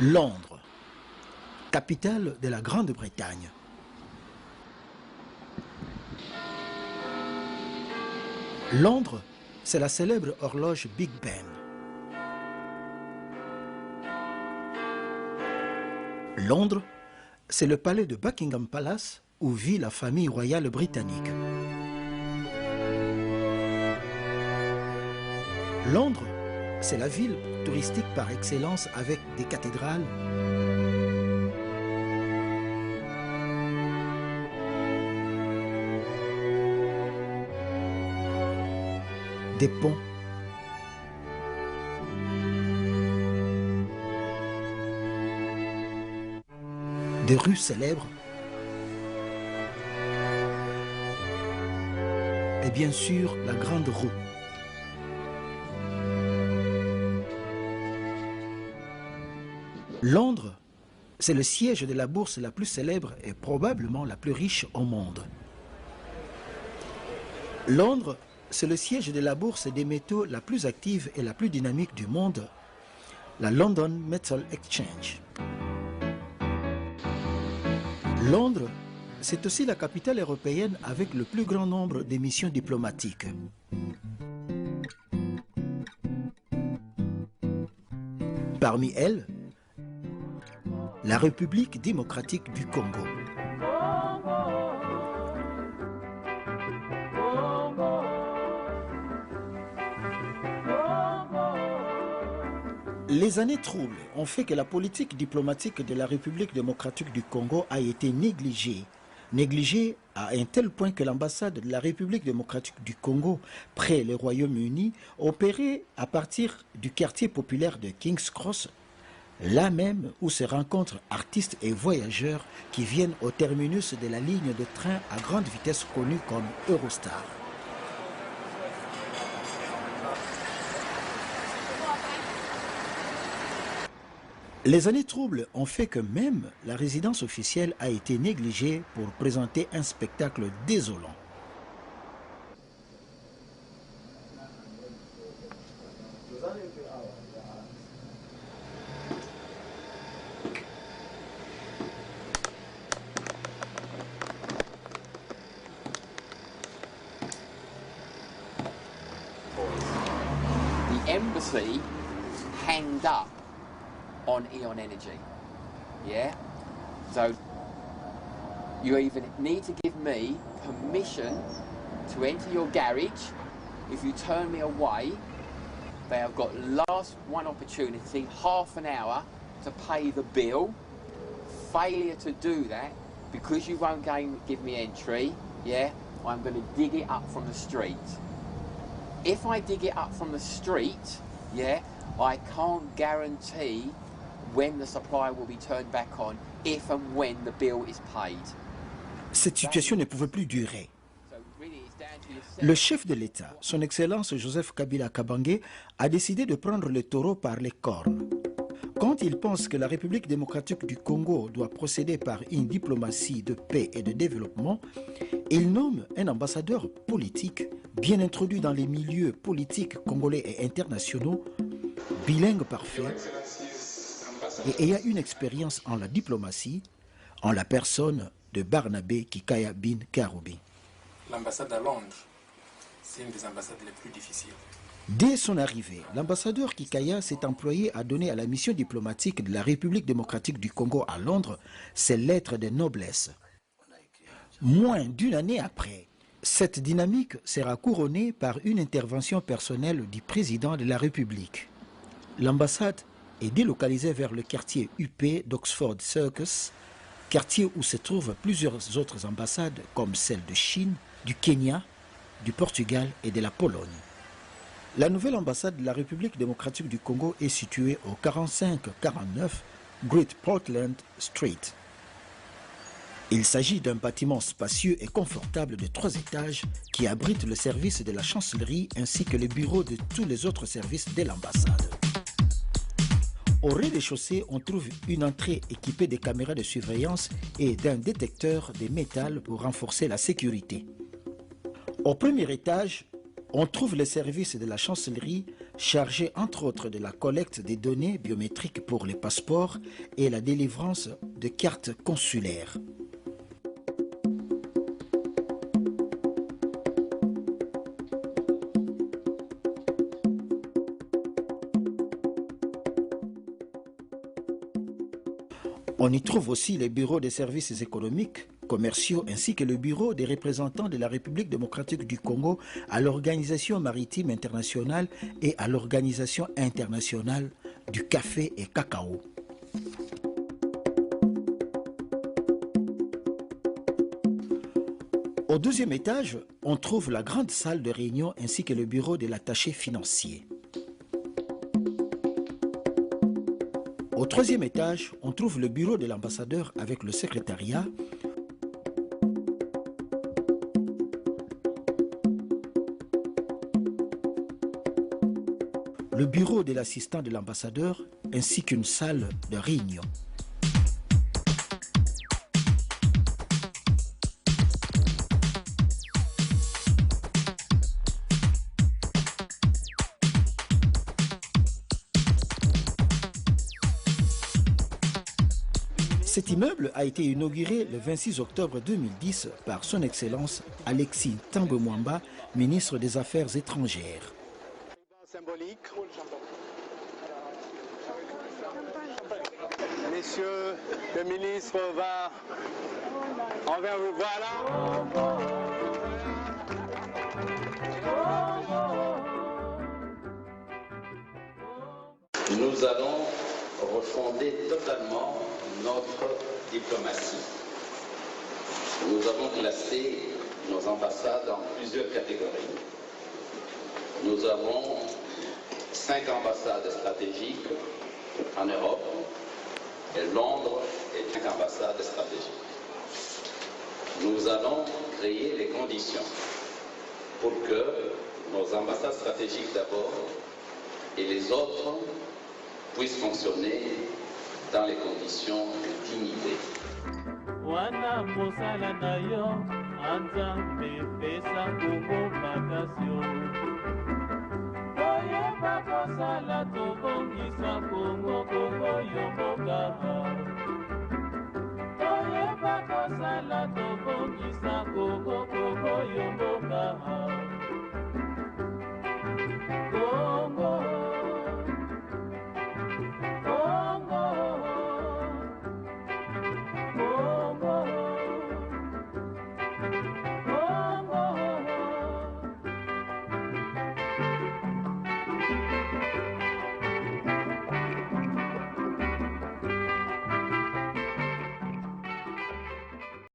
Londres, capitale de la Grande-Bretagne. Londres, c'est la célèbre horloge Big Ben. Londres, c'est le palais de Buckingham Palace où vit la famille royale britannique. Londres, c'est la ville touristique par excellence avec des cathédrales, des ponts, des rues célèbres et bien sûr la Grande Roue. Londres, c'est le siège de la bourse la plus célèbre et probablement la plus riche au monde. Londres, c'est le siège de la bourse des métaux la plus active et la plus dynamique du monde, la London Metal Exchange. Londres, c'est aussi la capitale européenne avec le plus grand nombre de missions diplomatiques. Parmi elles, la République démocratique du Congo. Les années troubles ont fait que la politique diplomatique de la République démocratique du Congo a été négligée. Négligée à un tel point que l'ambassade de la République démocratique du Congo, près le Royaume-Uni, opérait à partir du quartier populaire de King's Cross, là même où se rencontrent artistes et voyageurs qui viennent au terminus de la ligne de train à grande vitesse connue comme Eurostar. Les années troubles ont fait que même la résidence officielle a été négligée pour présenter un spectacle désolant. The embassy hanged up on Eon Energy, yeah? So you even need to give me permission to enter your garage. If you turn me away, they have got last one opportunity, half an hour, to pay the bill. Failure to do that, because you won't give me entry, yeah, I'm going to dig it up from the street. If I dig it up from the street, yeah, I can't guarantee when the supply will be turned back on, if and when the bill is paid. Cette situation ne pouvait plus durer. Le chef de l'État, son Excellence Joseph Kabila Kabange, a décidé de prendre le taureau par les cornes. Quand il pense que la République démocratique du Congo doit procéder par une diplomatie de paix et de développement, il nomme un ambassadeur politique bien introduit dans les milieux politiques congolais et internationaux, bilingue parfait, et ayant une expérience en la diplomatie, en la personne de Barnabé Kikaya Bin Karoubi. L'ambassade à Londres, c'est une des ambassades les plus difficiles. Dès son arrivée, l'ambassadeur Kikaya s'est employé à donner à la mission diplomatique de la République démocratique du Congo à Londres ses lettres de noblesse. Moins d'une année après, cette dynamique sera couronnée par une intervention personnelle du président de la République. L'ambassade est délocalisée vers le quartier UP d'Oxford Circus, quartier où se trouvent plusieurs autres ambassades comme celle de Chine, du Kenya, du Portugal et de la Pologne. La nouvelle ambassade de la République démocratique du Congo est située au 4549 Great Portland Street. Il s'agit d'un bâtiment spacieux et confortable de 3 étages qui abrite le service de la chancellerie ainsi que les bureaux de tous les autres services de l'ambassade. Au rez-de-chaussée, on trouve une entrée équipée de caméras de surveillance et d'un détecteur de métal pour renforcer la sécurité. Au premier étage, on trouve les services de la chancellerie chargé entre autres de la collecte des données biométriques pour les passeports et la délivrance de cartes consulaires. On y trouve aussi les bureaux des services économiques, commerciaux ainsi que le bureau des représentants de la République démocratique du Congo à l'Organisation maritime internationale et à l'Organisation internationale du café et cacao. Au deuxième étage, on trouve la grande salle de réunion ainsi que le bureau de l'attaché financier. Au troisième étage, on trouve le bureau de l'ambassadeur avec le secrétariat, le bureau de l'assistant de l'ambassadeur ainsi qu'une salle de réunion. Cet immeuble a été inauguré le 26 octobre 2010 par son Excellence Alexis Thambwe Mwamba, ministre des Affaires étrangères. Symbolique. Messieurs, le ministre va envers vous. Voilà. Nous allons refonder totalement notre diplomatie. Nous avons classé nos ambassades en plusieurs catégories. Nous avons 5 ambassades stratégiques en Europe et Londres est 5 ambassades stratégiques. Nous allons créer les conditions pour que nos ambassades stratégiques d'abord et les autres puissent fonctionner dans les conditions de dignité.